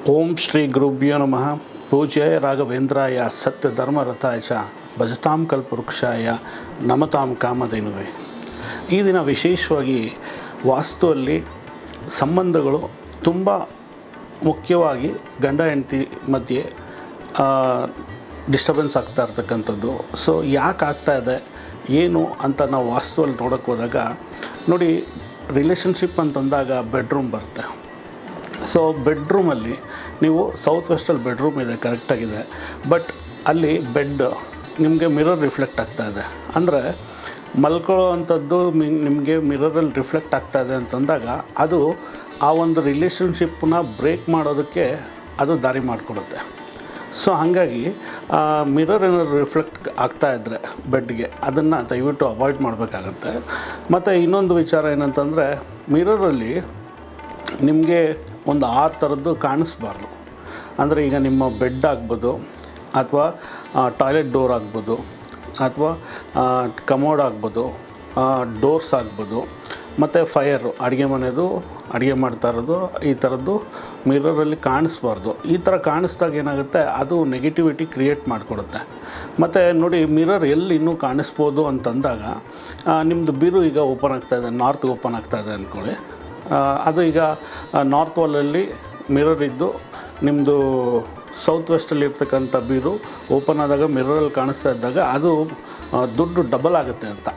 ओम श्री गुरुभ्यो नमः। पूज्याय राघवेंद्राय सत्य धर्मरताय च भजतां कल्पवृक्षाय नमतां ಕಾಮಧೇನುವೆ। ಈ ದಿನ ವಿಶೇಷವಾಗಿ ವಾಸ್ತುವಲ್ಲಿ ಸಂಬಂಧಗಳು ತುಂಬ ಮುಖ್ಯವಾಗಿ ಗಂಡ ಹೆಂಡತಿ ಮಧ್ಯೆ ಡಿಸ್ಟರ್ಬೆನ್ಸ್ ಆಗ್ತಾ ಇರ್ತಕ್ಕಂಥದ್ದು. ಸೊ ಯಾಕೆ ಆಗ್ತಾ ಇದೆ ಏನು ಅಂತ ನಾವು ವಾಸ್ತುವಲ್ಲಿ ನೋಡೋಕ್ಕೆ ಹೋದಾಗ ನೋಡಿ, ರಿಲೇಷನ್ಶಿಪ್ ಅಂತಂದಾಗ ಬೆಡ್ರೂಮ್ ಬರುತ್ತೆ. ಸೊ ಬೆಡ್ರೂಮಲ್ಲಿ ನೀವು ಸೌತ್ ವೆಸ್ಟಲ್ಲಿ ಬೆಡ್ರೂಮ್ ಇದೆ, ಕರೆಕ್ಟಾಗಿದೆ, ಬಟ್ ಅಲ್ಲಿ ಬೆಡ್ ನಿಮಗೆ ಮಿರರ್ ರಿಫ್ಲೆಕ್ಟ್ ಆಗ್ತಾಯಿದೆ. ಅಂದರೆ ಮಲ್ಕೊಳ್ಳೋ ಅಂಥದ್ದು ನಿಮಗೆ ಮಿರರಲ್ಲಿ ರಿಫ್ಲೆಕ್ಟ್ ಆಗ್ತಾಯಿದೆ ಅಂತಂದಾಗ ಅದು ಆ ಒಂದು ರಿಲೇಷನ್ಶಿಪ್ಪನ್ನ ಬ್ರೇಕ್ ಮಾಡೋದಕ್ಕೆ ಅದು ದಾರಿ ಮಾಡಿಕೊಡುತ್ತೆ. ಸೊ ಹಾಗಾಗಿ ಮಿರರ್ ಏನಾದ್ರು ರಿಫ್ಲೆಕ್ಟ್ ಆಗ್ತಾಯಿದ್ರೆ ಬೆಡ್ಗೆ, ಅದನ್ನು ದಯವಿಟ್ಟು ಅವಾಯ್ಡ್ ಮಾಡಬೇಕಾಗತ್ತೆ. ಮತ್ತು ಇನ್ನೊಂದು ವಿಚಾರ ಏನಂತಂದರೆ, ಮಿರರಲ್ಲಿ ನಿಮಗೆ ಒಂದು 6 ಥರದ್ದು ಕಾಣಿಸ್ಬಾರ್ದು. ಅಂದರೆ ಈಗ ನಿಮ್ಮ ಬೆಡ್ ಆಗ್ಬೋದು, ಅಥವಾ ಟಾಯ್ಲೆಟ್ ಡೋರ್ ಆಗ್ಬೋದು, ಅಥವಾ ಕಮೋಡ್ ಆಗ್ಬೋದು, ಡೋರ್ಸ್ ಆಗ್ಬೋದು, ಮತ್ತು ಫೈರು ಅಡುಗೆ ಮನೆಯದು ಅಡುಗೆ ಮಾಡ್ತಾ ಇರೋದು, ಈ ಥರದ್ದು ಮಿರರಲ್ಲಿ ಕಾಣಿಸ್ಬಾರ್ದು. ಈ ಥರ ಕಾಣಿಸ್ದಾಗ ಏನಾಗುತ್ತೆ, ಅದು ನೆಗೆಟಿವಿಟಿ ಕ್ರಿಯೇಟ್ ಮಾಡಿಕೊಡುತ್ತೆ. ಮತ್ತು ನೋಡಿ, ಮಿರರ್ ಎಲ್ಲಿ ಇನ್ನೂ ಕಾಣಿಸ್ಬೋದು ಅಂತಂದಾಗ, ನಿಮ್ಮದು ಬೀರು ಈಗ ಓಪನ್ ಆಗ್ತಾಯಿದೆ, ನಾರ್ತ್ಗೆ ಓಪನ್ ಆಗ್ತಾಯಿದೆ ಅಂದ್ಕೊಳ್ಳಿ. ಅದು ಈಗ ನಾರ್ತ್ ವಾಲಲ್ಲಿ ಮಿರರ್ ಇದ್ದು ನಿಮ್ಮದು ಸೌತ್ ವೆಸ್ಟಲ್ಲಿ ಇರ್ತಕ್ಕಂಥ ಬೀರು ಓಪನ್ ಆದಾಗ ಮಿರರಲ್ಲಿ ಕಾಣಿಸ್ತಾ ಇದ್ದಾಗ ಅದು ದುಡ್ಡು ಡಬಲ್ ಆಗುತ್ತೆ ಅಂತ.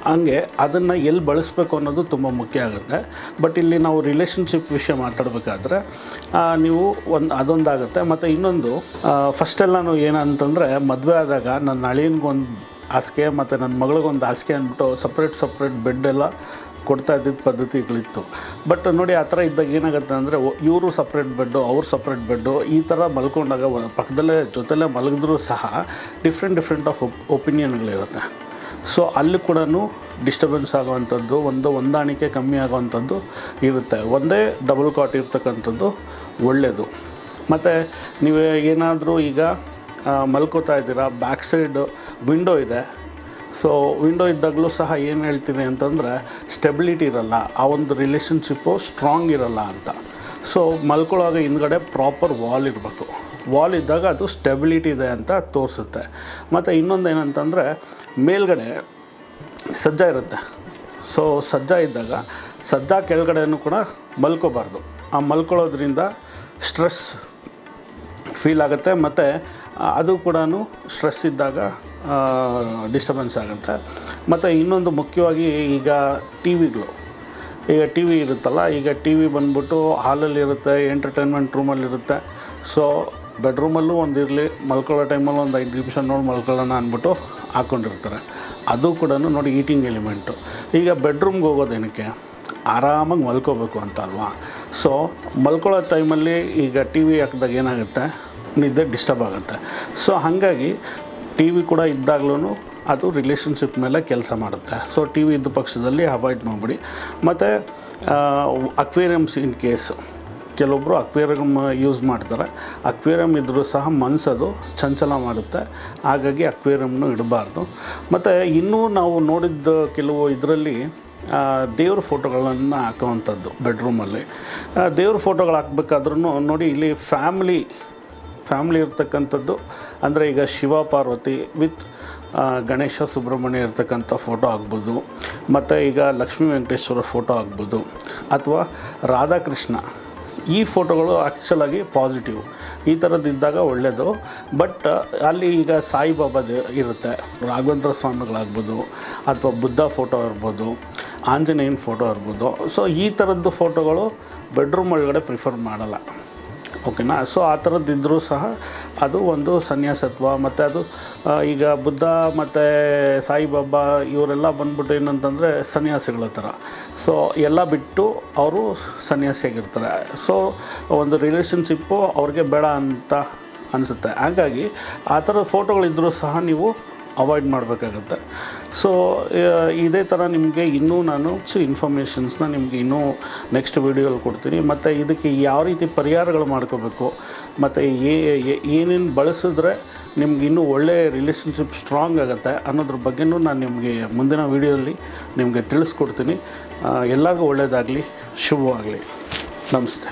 ಹಂಗೆ ಅದನ್ನು ಎಲ್ಲಿ ಬಳಸಬೇಕು ಅನ್ನೋದು ತುಂಬ ಮುಖ್ಯ ಆಗುತ್ತೆ. ಬಟ್ ಇಲ್ಲಿ ನಾವು ರಿಲೇಷನ್ಶಿಪ್ ವಿಷಯ ಮಾತಾಡಬೇಕಾದ್ರೆ ನೀವು ಅದೊಂದಾಗುತ್ತೆ. ಮತ್ತು ಇನ್ನೊಂದು, ಫಸ್ಟೆಲ್ಲನೂ ಏನಂತಂದರೆ, ಮದುವೆ ಆದಾಗ ನನ್ನ ಅಳಿಯನಿಗೊಂದು ಹಾಸಿಗೆ ಮತ್ತು ನನ್ನ ಮಗಳಿಗೊಂದು ಹಾಸಿಗೆ ಅಂದ್ಬಿಟ್ಟು ಸಪ್ರೇಟ್ ಬೆಡ್ ಎಲ್ಲ ಕೊಡ್ತಾ ಇದ್ದಿದ್ದ ಪದ್ಧತಿಗಳಿತ್ತು. ಬಟ್ ನೋಡಿ, ಆ ಥರ ಇದ್ದಾಗ ಏನಾಗುತ್ತೆ ಅಂದರೆ, ಇವರು ಸಪ್ರೇಟ್ ಬೆಡ್ಡು, ಅವ್ರು ಸಪ್ರೇಟ್ ಬೆಡ್ಡು, ಈ ಥರ ಮಲ್ಕೊಂಡಾಗ ಪಕ್ಕದಲ್ಲೇ ಜೊತೆಲೇ ಮಲಗಿದ್ರೂ ಸಹ ಡಿಫ್ರೆಂಟ್ ಆಫ್ ಒಪಿನಿಯನ್ಗಳಿರುತ್ತೆ. ಸೊ ಅಲ್ಲಿ ಕೂಡ ಡಿಸ್ಟರ್ಬೆನ್ಸ್ ಆಗೋವಂಥದ್ದು, ಹೊಂದಾಣಿಕೆ ಕಮ್ಮಿ ಆಗೋವಂಥದ್ದು ಇರುತ್ತೆ. ಒಂದೇ ಡಬಲ್ ಕಾಟ್ ಇರ್ತಕ್ಕಂಥದ್ದು ಒಳ್ಳೆಯದು. ಮತ್ತು ನೀವು ಏನಾದರೂ ಈಗ ಮಲ್ಕೋತಾ ಇದ್ದೀರಾ, ಬ್ಯಾಕ್ ಸೈಡ್ ವಿಂಡೋ ಇದೆ. ಸೊ ವಿಂಡೋ ಇದ್ದಾಗಲೂ ಸಹ ಏನು ಹೇಳ್ತೀನಿ ಅಂತಂದರೆ, ಸ್ಟೆಬಿಲಿಟಿ ಇರಲ್ಲ, ಆ ಒಂದು ರಿಲೇಷನ್ಶಿಪ್ಪು ಸ್ಟ್ರಾಂಗ್ ಇರಲ್ಲ ಅಂತ. ಸೊ ಮಲ್ಕೊಳ್ಳೋವಾಗ ಹಿಂದ್ಗಡೆ ಪ್ರಾಪರ್ ವಾಲ್ ಇರಬೇಕು. ವಾಲ್ ಇದ್ದಾಗ ಅದು ಸ್ಟೆಬಿಲಿಟಿ ಇದೆ ಅಂತ ತೋರಿಸುತ್ತೆ. ಮತ್ತು ಇನ್ನೊಂದು ಏನಂತಂದರೆ, ಮೇಲ್ಗಡೆ ಸಜ್ಜ ಇರುತ್ತೆ. ಸೊ ಸಜ್ಜ ಇದ್ದಾಗ ಸಜ್ಜ ಕೆಳಗಡೆನೂ ಕೂಡ ಮಲ್ಕೋಬಾರ್ದು. ಆ ಮಲ್ಕೊಳ್ಳೋದ್ರಿಂದ ಸ್ಟ್ರೆಸ್ ಫೀಲ್ ಆಗುತ್ತೆ. ಮತ್ತು ಅದು ಕೂಡ ಸ್ಟ್ರೆಸ್ ಇದ್ದಾಗ ಡಿಸ್ಟರ್ಬೆನ್ಸ್ ಆಗುತ್ತೆ. ಮತ್ತು ಇನ್ನೊಂದು ಮುಖ್ಯವಾಗಿ, ಈಗ ಟಿ ವಿ ಇರುತ್ತಲ್ಲ, ಈಗ ಟಿ ವಿ ಬಂದ್ಬಿಟ್ಟು ಹಾಲಲ್ಲಿರುತ್ತೆ, ಎಂಟರ್ಟೈನ್ಮೆಂಟ್ ರೂಮಲ್ಲಿರುತ್ತೆ. ಸೊ ಬೆಡ್ರೂಮಲ್ಲೂ ಒಂದಿರಲಿ, ಮಲ್ಕೊಳ್ಳೋ ಟೈಮಲ್ಲಿ ಒಂದು 5 ನಿಮಿಷ ನೋಡಿ ಮಲ್ಕೊಳ್ಳೋಣ ಅಂದ್ಬಿಟ್ಟು ಹಾಕ್ಕೊಂಡಿರ್ತಾರೆ. ಅದು ಕೂಡ ನೋಡಿ ಈಟಿಂಗ್ ಎಲಿಮೆಂಟು. ಈಗ ಬೆಡ್ರೂಮ್ಗೆ ಹೋಗೋದೇನಕ್ಕೆ, ಆರಾಮಾಗಿ ಮಲ್ಕೋಬೇಕು ಅಂತ ಅಲ್ವಾ. ಸೊ ಮಲ್ಕೊಳ್ಳೋ ಟೈಮಲ್ಲಿ ಈಗ ಟಿ ವಿ ಹಾಕಿದಾಗ ಏನಾಗುತ್ತೆ, ನಿದ್ದೆ ಡಿಸ್ಟರ್ಬ್ ಆಗುತ್ತೆ. ಸೊ ಹಾಗಾಗಿ ಟಿ ವಿ ಕೂಡ ಇದ್ದಾಗಲೂ ಅದು ರಿಲೇಷನ್ಶಿಪ್ ಮೇಲೆ ಕೆಲಸ ಮಾಡುತ್ತೆ. ಸೊ ಟಿ ವಿ ಇದ್ದ ಪಕ್ಷದಲ್ಲಿ ಅವಾಯ್ಡ್ ಮಾಡಿಬಿಡಿ. ಮತ್ತು ಅಕ್ವೇರಿಯಮ್ಸ್ ಇನ್ ಕೇಸು, ಕೆಲವೊಬ್ಬರು ಅಕ್ವೇರಿಯಮ್ ಯೂಸ್ ಮಾಡ್ತಾರೆ. ಅಕ್ವೇರಿಯಮ್ ಇದ್ದರೂ ಸಹ ಮನಸ್ಸದು ಚಂಚಲ ಮಾಡುತ್ತೆ, ಹಾಗಾಗಿ ಅಕ್ವೇರಿಯಮ್ನು ಇಡಬಾರ್ದು. ಮತ್ತು ಇನ್ನೂ ನಾವು ನೋಡಿದ್ದ ಕೆಲವು ಇದರಲ್ಲಿ ದೇವ್ರ ಫೋಟೋಗಳನ್ನು ಹಾಕೋವಂಥದ್ದು ಬೆಡ್ರೂಮಲ್ಲಿ. ದೇವ್ರ ಫೋಟೋಗಳು ಹಾಕ್ಬೇಕಾದ್ರೂ ನೋಡಿ, ಇಲ್ಲಿ ಫ್ಯಾಮ್ಲಿ ಇರ್ತಕ್ಕಂಥದ್ದು, ಅಂದರೆ ಈಗ ಶಿವ ಪಾರ್ವತಿ ವಿತ್ ಗಣೇಶ ಸುಬ್ರಹ್ಮಣ್ಯ ಇರ್ತಕ್ಕಂಥ ಫೋಟೋ ಆಗ್ಬೋದು, ಮತ್ತು ಈಗ ಲಕ್ಷ್ಮೀ ವೆಂಕಟೇಶ್ವರ ಫೋಟೋ ಆಗ್ಬೋದು, ಅಥವಾ ರಾಧಾಕೃಷ್ಣ, ಈ ಫೋಟೋಗಳು ಆ್ಯಕ್ಚುಲಾಗಿ ಪಾಸಿಟಿವ್. ಈ ಥರದ್ದಿದ್ದಾಗ ಒಳ್ಳೆಯದು. ಬಟ್ ಅಲ್ಲಿ ಈಗ ಸಾಯಿಬಾಬಾದು ಇರುತ್ತೆ, ರಾಘವೇಂದ್ರ ಸ್ವಾಮಿಗಳಾಗ್ಬೋದು, ಅಥವಾ ಬುದ್ಧ ಫೋಟೋ ಇರ್ಬೋದು, ಆಂಜನೇಯನ ಫೋಟೋ ಇರ್ಬೋದು. ಸೊ ಈ ಥರದ್ದು ಫೋಟೋಗಳು ಬೆಡ್ರೂಮ್ ಒಳಗಡೆ ಪ್ರಿಫರ್ ಮಾಡಲ್ಲ, ಓಕೆನಾ. ಸೊ ಆ ಥರದ್ದಿದ್ದರೂ ಸಹ ಅದು ಒಂದು ಸನ್ಯಾಸತ್ವ. ಮತ್ತು ಅದು ಈಗ ಬುದ್ಧ ಮತ್ತು ಸಾಯಿಬಾಬಾ ಇವರೆಲ್ಲ ಬಂದ್ಬಿಟ್ಟು ಏನಂತಂದರೆ ಸನ್ಯಾಸಿಗಳ ಥರ. ಸೊ ಎಲ್ಲ ಬಿಟ್ಟು ಅವರು ಸನ್ಯಾಸಿಯಾಗಿರ್ತಾರೆ. ಸೊ ಒಂದು ರಿಲೇಷನ್ಶಿಪ್ಪು ಅವ್ರಿಗೆ ಬೇಡ ಅಂತ ಅನಿಸುತ್ತೆ. ಹಾಗಾಗಿ ಆ ಥರದ ಫೋಟೋಗಳಿದ್ದರೂ ಸಹ ನೀವು ಅವಾಯ್ಡ್ ಮಾಡಬೇಕಾಗತ್ತೆ. ಸೊ ಇದೇ ಥರ ನಿಮಗೆ ಇನ್ನೂ ನಾನು ಇನ್ಫಾರ್ಮೇಷನ್ಸ್ನ ನಿಮಗೆ ಇನ್ನೂ ನೆಕ್ಸ್ಟ್ ವೀಡಿಯೋಲ್ಲಿ ಕೊಡ್ತೀನಿ. ಮತ್ತು ಇದಕ್ಕೆ ಯಾವ ರೀತಿ ಪರಿಹಾರಗಳು ಮಾಡ್ಕೋಬೇಕು, ಮತ್ತು ಏನೇನು ಬಳಸಿದ್ರೆ ನಿಮ್ಗೆ ಇನ್ನೂ ಒಳ್ಳೆಯ ರಿಲೇಷನ್ಶಿಪ್ ಸ್ಟ್ರಾಂಗ್ ಆಗುತ್ತೆ ಅನ್ನೋದ್ರ ಬಗ್ಗೆನೂ ನಾನು ನಿಮಗೆ ಮುಂದಿನ ವೀಡಿಯೋದಲ್ಲಿ ನಿಮಗೆ ತಿಳಿಸ್ಕೊಡ್ತೀನಿ. ಎಲ್ಲರಿಗೂ ಒಳ್ಳೆಯದಾಗಲಿ, ಶುಭವಾಗಲಿ. ನಮಸ್ತೆ.